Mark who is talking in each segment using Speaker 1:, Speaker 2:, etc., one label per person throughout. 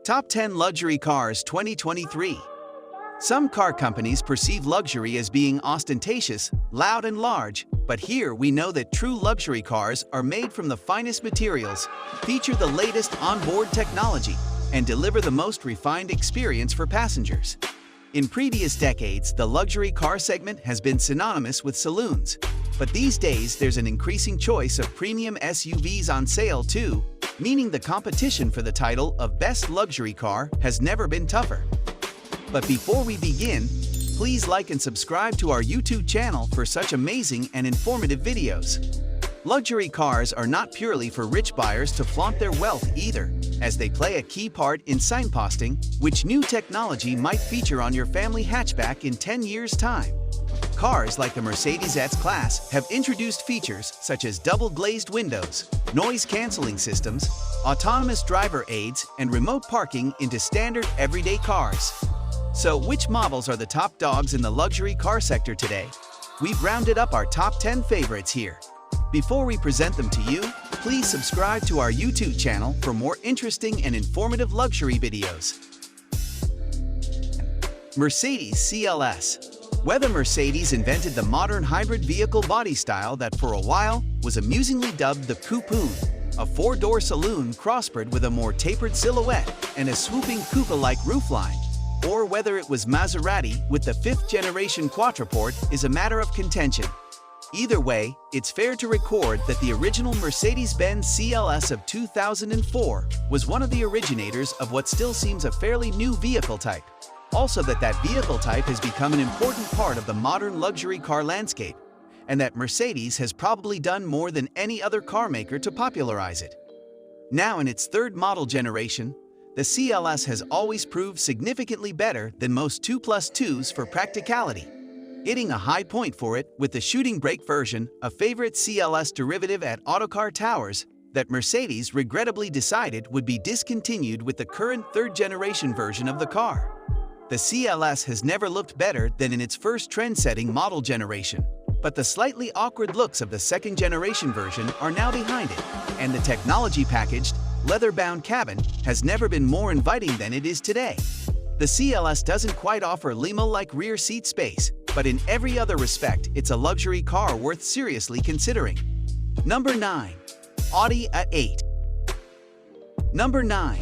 Speaker 1: Top 10 Luxury Cars 2023. Some car companies perceive luxury as being ostentatious, loud and large, but here we know that true luxury cars are made from the finest materials, feature the latest onboard technology, and deliver the most refined experience for passengers. In previous decades, the luxury car segment has been synonymous with saloons, but these days there's an increasing choice of premium SUVs on sale too, meaning the competition for the title of Best Luxury Car has never been tougher. But before we begin, please like and subscribe to our YouTube channel for such amazing and informative videos. Luxury cars are not purely for rich buyers to flaunt their wealth either, as they play a key part in signposting which new technology might feature on your family hatchback in 10 years' time. Cars like the Mercedes S-Class have introduced features such as double-glazed windows, noise-canceling systems, autonomous driver aids, and remote parking into standard everyday cars. So which models are the top dogs in the luxury car sector today? We've rounded up our top 10 favorites here. Before we present them to you, please subscribe to our YouTube channel for more interesting and informative luxury videos. Mercedes CLS. Whether Mercedes invented the modern hybrid vehicle body style that for a while was amusingly dubbed the coupe, a four-door saloon crossbred with a more tapered silhouette and a swooping coupe-like roofline, or whether it was Maserati with the fifth-generation quadruport is a matter of contention. Either way, it's fair to record that the original Mercedes-Benz CLS of 2004 was one of the originators of what still seems a fairly new vehicle type. Also that vehicle type has become an important part of the modern luxury car landscape, and that Mercedes has probably done more than any other car maker to popularize it. Now in its third model generation, the CLS has always proved significantly better than most 2+2s for practicality, hitting a high point for it with the shooting brake version, a favorite CLS derivative at Autocar Towers that Mercedes regrettably decided would be discontinued with the current third-generation version of the car. The CLS has never looked better than in its first trend-setting model generation, but the slightly awkward looks of the second-generation version are now behind it, and the technology-packaged, leather-bound cabin has never been more inviting than it is today. The CLS doesn't quite offer limo-like rear seat space, but in every other respect, it's a luxury car worth seriously considering. Number 9. Audi A8. Number 9.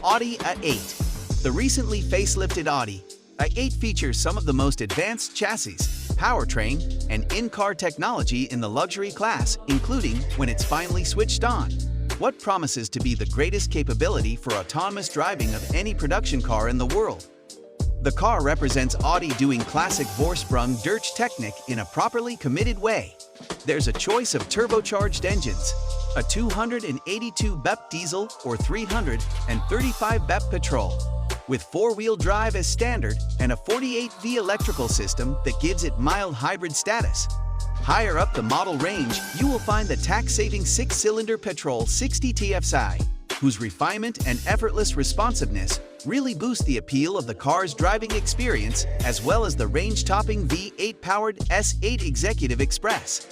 Speaker 1: Audi A8. The recently facelifted Audi A8 features some of the most advanced chassis, powertrain, and in-car technology in the luxury class, including when it's finally switched on. What promises to be the greatest capability for autonomous driving of any production car in the world. The car represents Audi doing classic Vorsprung durch Technik in a properly committed way. There's a choice of turbocharged engines, a 282 BP diesel or 335 BP petrol, with four-wheel drive as standard and a 48V electrical system that gives it mild hybrid status. Higher up the model range, you will find the tax-saving six-cylinder petrol 60 TFSI, whose refinement and effortless responsiveness really boost the appeal of the car's driving experience, as well as the range-topping V8-powered S8 Executive Express.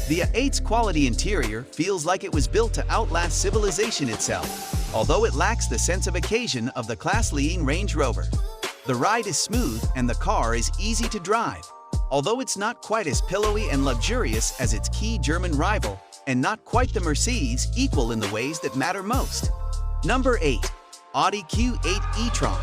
Speaker 1: The A8's quality interior feels like it was built to outlast civilization itself, although it lacks the sense of occasion of the class-leading Range Rover. The ride is smooth and the car is easy to drive, although it's not quite as pillowy and luxurious as its key German rival, and not quite the Mercedes equal in the ways that matter most. Number 8. Audi Q8 e-tron.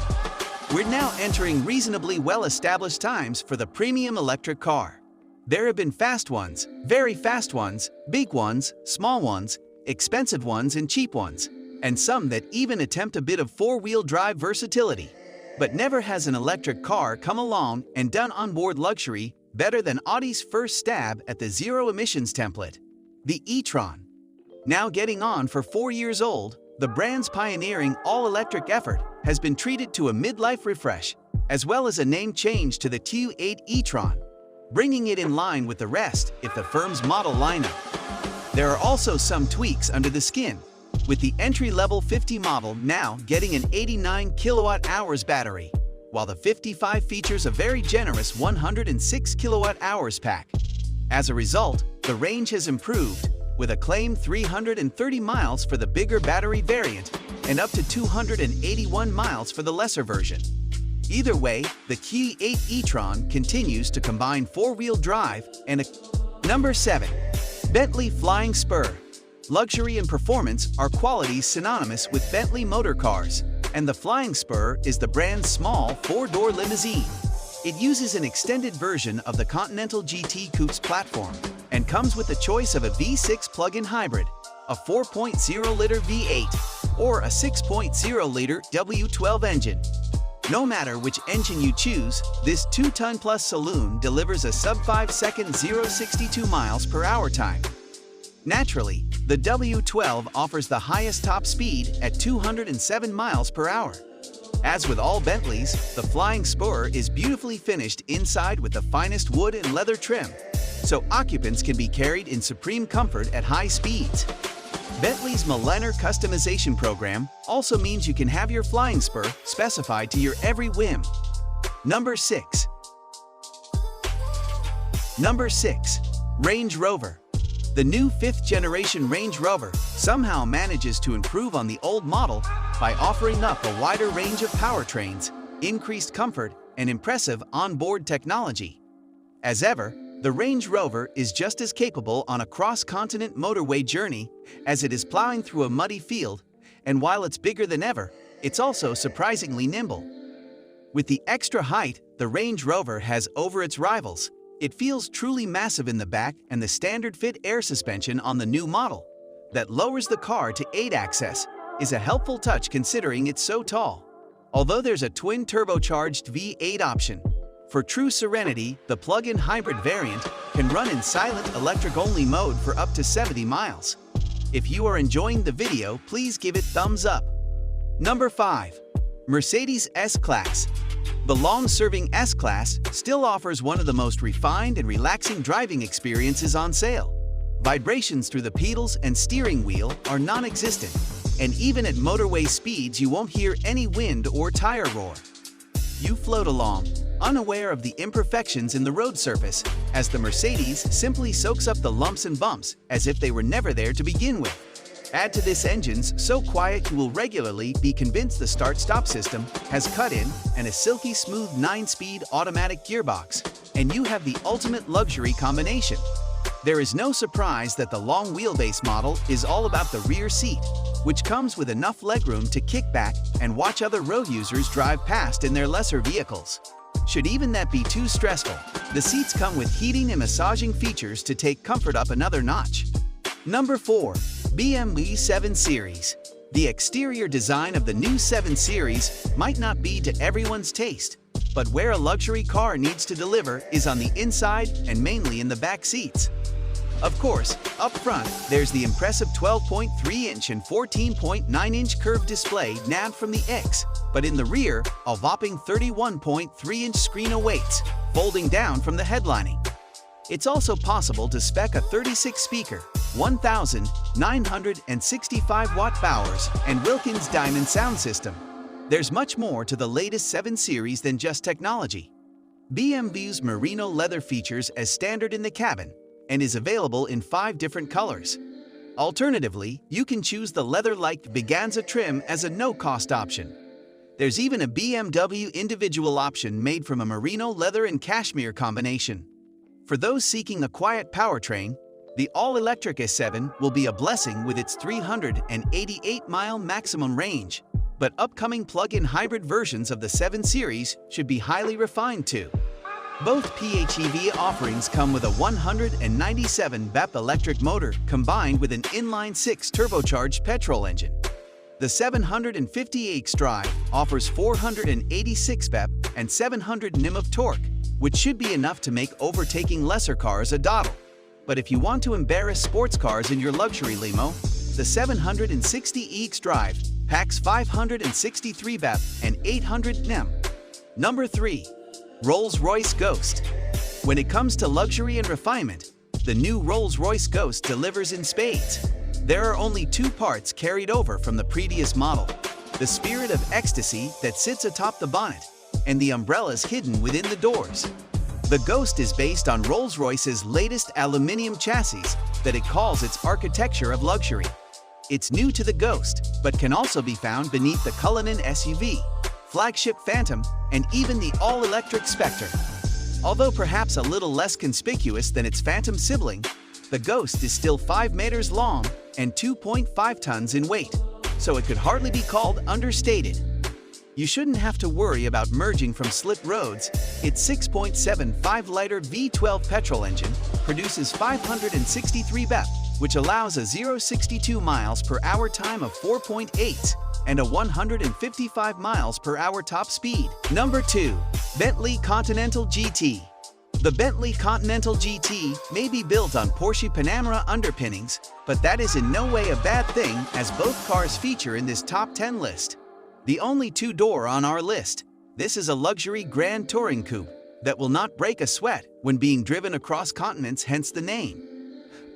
Speaker 1: We're now entering reasonably well-established times for the premium electric car. There have been fast ones, very fast ones, big ones, small ones, expensive ones, and cheap ones, and some that even attempt a bit of four-wheel drive versatility. But never has an electric car come along and done onboard luxury better than Audi's first stab at the zero-emissions template, the e-tron. Now getting on for 4 years old, the brand's pioneering all-electric effort has been treated to a midlife refresh, as well as a name change to the Q8 e-tron, bringing it in line with the rest of the firm's model lineup. There are also some tweaks under the skin, with the entry-level 50 model now getting an 89 kWh battery, while the 55 features a very generous 106 kWh pack. As a result, the range has improved, with a claimed 330 miles for the bigger battery variant and up to 281 miles for the lesser version. Either way, the Q8 e-tron continues to combine four-wheel drive and a... Number 7. Bentley Flying Spur. Luxury and performance are qualities synonymous with Bentley motor cars, and the Flying Spur is the brand's small four-door limousine. It uses an extended version of the Continental GT Coupe's platform and comes with the choice of a V6 plug-in hybrid, a 4.0-liter V8, or a 6.0-liter W12 engine. No matter which engine you choose, this 2-ton-plus saloon delivers a sub-5-second 0-62 miles per hour time. Naturally, the W12 offers the highest top speed at 207 miles per hour. As with all Bentleys, the Flying Spur is beautifully finished inside with the finest wood and leather trim, so occupants can be carried in supreme comfort at high speeds. Bentley's Millennium customization program also means you can have your Flying Spur specified to your every whim. Number 6. Number 6. Range Rover. The new 5th-generation Range Rover somehow manages to improve on the old model by offering up a wider range of powertrains, increased comfort, and impressive onboard technology. As ever, the Range Rover is just as capable on a cross-continent motorway journey as it is plowing through a muddy field, and while it's bigger than ever, it's also surprisingly nimble. With the extra height the Range Rover has over its rivals, it feels truly massive in the back, and the standard-fit air suspension on the new model that lowers the car to aid access is a helpful touch considering it's so tall. Although there's a twin turbocharged V8 option, for true serenity, the plug-in hybrid variant can run in silent electric-only mode for up to 70 miles. If you are enjoying the video, please give it thumbs up. Number 5. Mercedes S-Class. The long-serving S-Class still offers one of the most refined and relaxing driving experiences on sale. Vibrations through the pedals and steering wheel are non-existent, and even at motorway speeds you won't hear any wind or tire roar. You float along, unaware of the imperfections in the road surface, as the Mercedes simply soaks up the lumps and bumps as if they were never there to begin with. Add to this engine's so quiet you will regularly be convinced the start-stop system has cut in and a silky smooth 9-speed automatic gearbox, and you have the ultimate luxury combination. There is no surprise that the long wheelbase model is all about the rear seat, which comes with enough legroom to kick back and watch other road users drive past in their lesser vehicles. Should even that be too stressful, the seats come with heating and massaging features to take comfort up another notch. Number 4. BMW 7 Series. The exterior design of the new 7 Series might not be to everyone's taste, but where a luxury car needs to deliver is on the inside and mainly in the back seats. Of course, up front, there's the impressive 12.3-inch and 14.9-inch curved display nabbed from the X, but in the rear, a whopping 31.3-inch screen awaits, folding down from the headlining. It's also possible to spec a 36-speaker, 1,965-watt Bowers and Wilkins Diamond sound system. There's much more to the latest 7 Series than just technology. BMW's merino leather features as standard in the cabin and is available in 5 different colors. Alternatively, you can choose the leather-like Beganza trim as a no-cost option. There's even a BMW individual option made from a merino leather and cashmere combination. For those seeking a quiet powertrain, the all-electric S7 will be a blessing with its 388-mile maximum range, but upcoming plug-in hybrid versions of the 7 Series should be highly refined too. Both PHEV offerings come with a 197 BP electric motor combined with an inline-6 turbocharged petrol engine. The 750 xDrive offers 486 BP and 700 Nm of torque, which should be enough to make overtaking lesser cars a doddle. But if you want to embarrass sports cars in your luxury limo, the 760 xDrive packs 563 BP and 800 Nm. Number 3. Rolls-Royce Ghost. When it comes to luxury and refinement, the new Rolls-Royce Ghost delivers in spades. There are only 2 parts carried over from the previous model: the spirit of ecstasy that sits atop the bonnet, and the umbrellas hidden within the doors. The Ghost is based on Rolls-Royce's latest aluminium chassis that it calls its architecture of luxury. It's new to the Ghost, but can also be found beneath the Cullinan SUV, flagship Phantom, and even the all-electric Spectre. Although perhaps a little less conspicuous than its Phantom sibling, the Ghost is still 5 meters long and 2.5 tons in weight, so it could hardly be called understated. You shouldn't have to worry about merging from slit roads. Its 6.75-liter V12 petrol engine produces 563 BP, which allows a 0-62 miles per hour time of 4.8 and a 155 miles per hour top speed. Number 2. Bentley Continental GT. The Bentley Continental GT may be built on Porsche Panamera underpinnings, but that is in no way a bad thing, as both cars feature in this top 10 list. The only two-door on our list, this is a luxury grand touring coupe that will not break a sweat when being driven across continents, hence the name.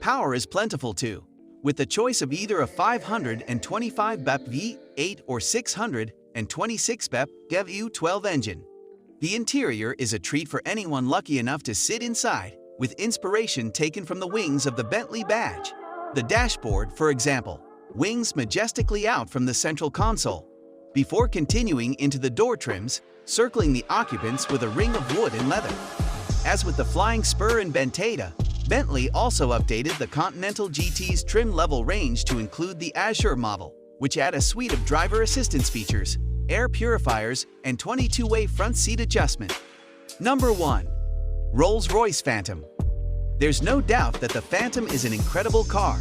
Speaker 1: Power is plentiful too, with the choice of either a 525 BP V8 or 626 BP V12 engine. The interior is a treat for anyone lucky enough to sit inside, with inspiration taken from the wings of the Bentley badge. The dashboard, for example, wings majestically out from the central console, before continuing into the door trims, circling the occupants with a ring of wood and leather. As with the Flying Spur and Bentayga, Bentley also updated the Continental GT's trim level range to include the Azure model, which add a suite of driver assistance features, air purifiers, and 22-way front seat adjustment. Number 1. Rolls-Royce Phantom. There's no doubt that the Phantom is an incredible car.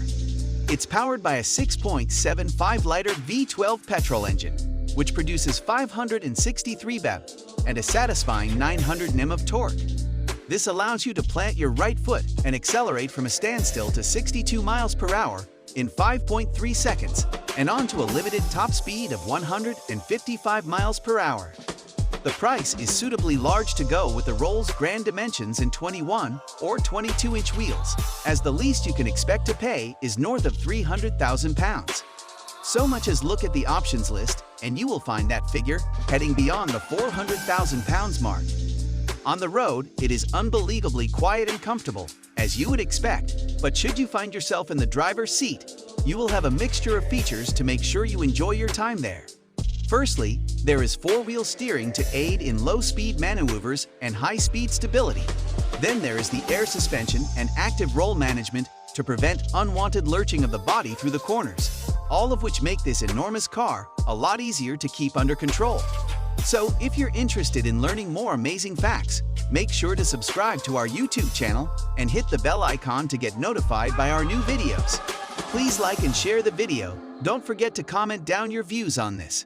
Speaker 1: It's powered by a 6.75-liter V12 petrol engine, which produces 563 BP and a satisfying 900 Nm of torque. This allows you to plant your right foot and accelerate from a standstill to 62 miles per hour in 5.3 seconds and onto a limited top speed of 155 miles per hour. The price is suitably large to go with the Rolls Grand Dimensions in 21 or 22-inch wheels, as the least you can expect to pay is north of £300,000. So much as look at the options list, and you will find that figure heading beyond the £400,000 mark. On the road, it is unbelievably quiet and comfortable, as you would expect, but should you find yourself in the driver's seat, you will have a mixture of features to make sure you enjoy your time there. Firstly, there is four-wheel steering to aid in low-speed maneuvers and high-speed stability. Then there is the air suspension and active roll management to prevent unwanted lurching of the body through the corners, all of which make this enormous car a lot easier to keep under control. So, if you're interested in learning more amazing facts, make sure to subscribe to our YouTube channel and hit the bell icon to get notified by our new videos. Please like and share the video. Don't forget to comment down your views on this.